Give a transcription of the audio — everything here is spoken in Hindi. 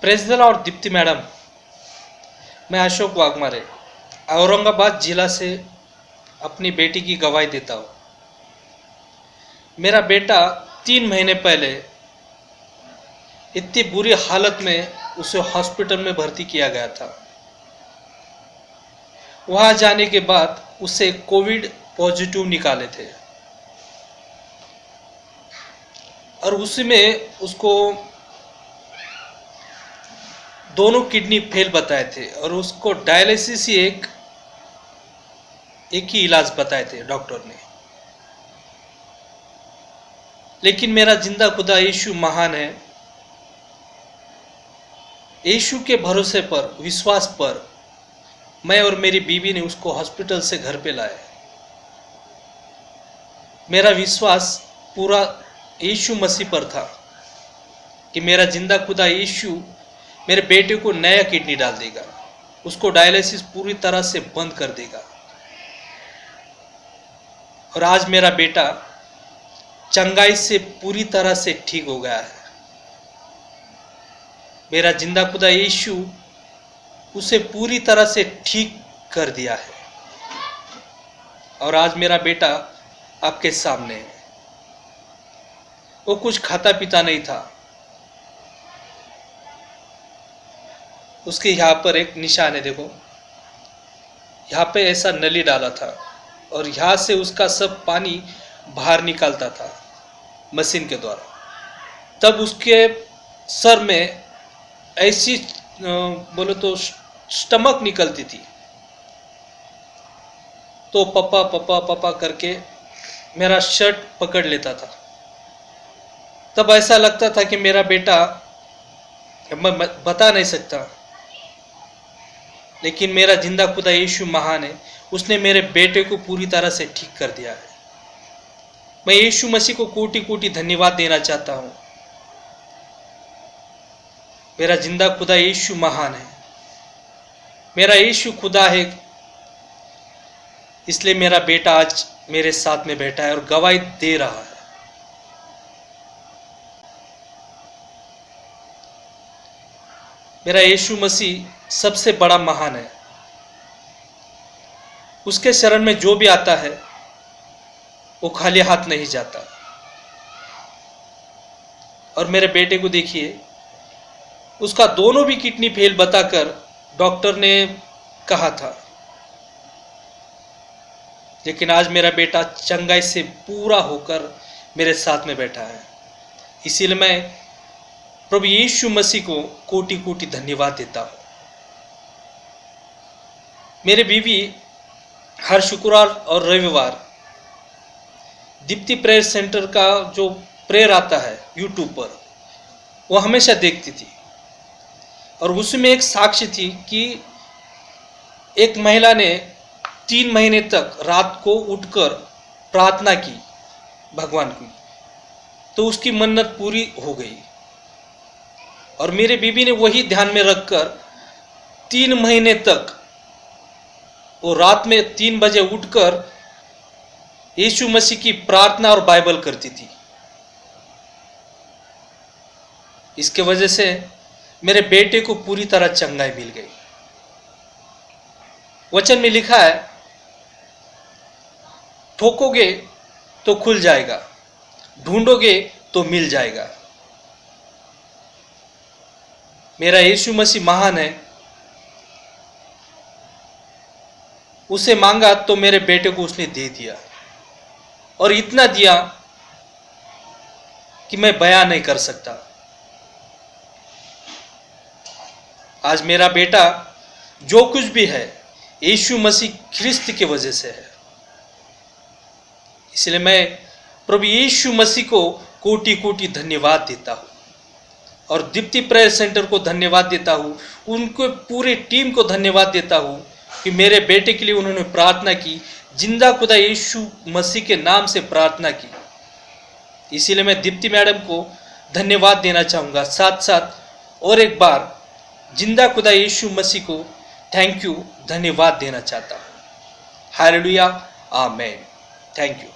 Press the Lord Deepti madam. मैं अशोक वाघमारे औरंगाबाद जिला से अपनी बेटी की गवाही देता हूँ। मेरा बेटा 3 महीने पहले इतनी बुरी हालत में उसे हॉस्पिटल में भर्ती किया गया था। वहाँ जाने के बाद उसे कोविड पॉजिटिव निकाले थे और उसी में उसको दोनों किडनी फेल बताए थे और उसको डायलिसिस ही एक ही इलाज बताए थे डॉक्टर ने। लेकिन मेरा जिंदा खुदा यीशु महान है। यीशु के भरोसे पर, विश्वास पर मैं और मेरी बीवी ने उसको हॉस्पिटल से घर पे लाया। मेरा विश्वास पूरा यीशु मसीह पर था कि मेरा जिंदा खुदा यीशु मेरे बेटे को नया किडनी डाल देगा, उसको डायलिसिस पूरी तरह से बंद कर देगा। और आज मेरा बेटा चंगाई से पूरी तरह से ठीक हो गया है। मेरा जिंदा खुदा यीशु उसे पूरी तरह से ठीक कर दिया है और आज मेरा बेटा आपके सामने है। वो कुछ खाता पीता नहीं था। उसके यहाँ पर एक निशान है, देखो यहाँ पे ऐसा नली डाला था और यहाँ से उसका सब पानी बाहर निकालता था मशीन के द्वारा। तब उसके सर में ऐसी बोले तो स्टमक निकलती थी, तो पप्पा पप्पा पप्पा करके मेरा शर्ट पकड़ लेता था। तब ऐसा लगता था कि मेरा बेटा, मैं बता नहीं सकता, लेकिन मेरा जिंदा खुदा यीशु महान है। उसने मेरे बेटे को पूरी तरह से ठीक कर दिया है। मैं यीशु मसीह को कोटि कोटि धन्यवाद देना चाहता हूँ। मेरा जिंदा खुदा यीशु महान है। मेरा यीशु खुदा है, इसलिए मेरा बेटा आज मेरे साथ में बैठा है और गवाही दे रहा है। मेरा यीशु मसीह सबसे बड़ा महान है। उसके शरण में जो भी आता है वो खाली हाथ नहीं जाता। और मेरे बेटे को देखिए, उसका दोनों भी किडनी फेल बताकर डॉक्टर ने कहा था, लेकिन आज मेरा बेटा चंगाई से पूरा होकर मेरे साथ में बैठा है। इसीलिए मैं प्रभु यीशु मसीह को कोटि कोटि धन्यवाद देता हूँ। मेरी बीवी हर शुक्रवार और रविवार दीप्ति प्रेयर सेंटर का जो प्रेयर आता है यूट्यूब पर, वो हमेशा देखती थी। और उसमें एक साक्ष्य थी कि एक महिला ने 3 महीने तक रात को उठकर प्रार्थना की भगवान की, तो उसकी मन्नत पूरी हो गई। और मेरे बीबी ने वही ध्यान में रखकर 3 महीने तक वो रात में 3 बजे उठकर यीशु मसीह की प्रार्थना और बाइबल करती थी। इसके वजह से मेरे बेटे को पूरी तरह चंगाई मिल गई। वचन में लिखा है, ठोकोगे तो खुल जाएगा, ढूंढोगे तो मिल जाएगा। मेरा यीशु मसीह महान है। उसे मांगा तो मेरे बेटे को उसने दे दिया, और इतना दिया कि मैं बयान नहीं कर सकता। आज मेरा बेटा जो कुछ भी है यीशु मसीह ख्रिस्त की वजह से है। इसलिए मैं प्रभु यीशु मसीह को कोटि कोटि धन्यवाद देता हूँ और दीप्ति प्रेयर सेंटर को धन्यवाद देता हूँ। उनको पूरी टीम को धन्यवाद देता हूँ कि मेरे बेटे के लिए उन्होंने प्रार्थना की, जिंदा खुदा यीशु मसीह के नाम से प्रार्थना की। इसीलिए मैं दीप्ति मैडम को धन्यवाद देना चाहूँगा। साथ साथ और एक बार जिंदा खुदा यीशु मसीह को थैंक यू, धन्यवाद देना चाहता हूँ। Hallelujah, amen. Thank you.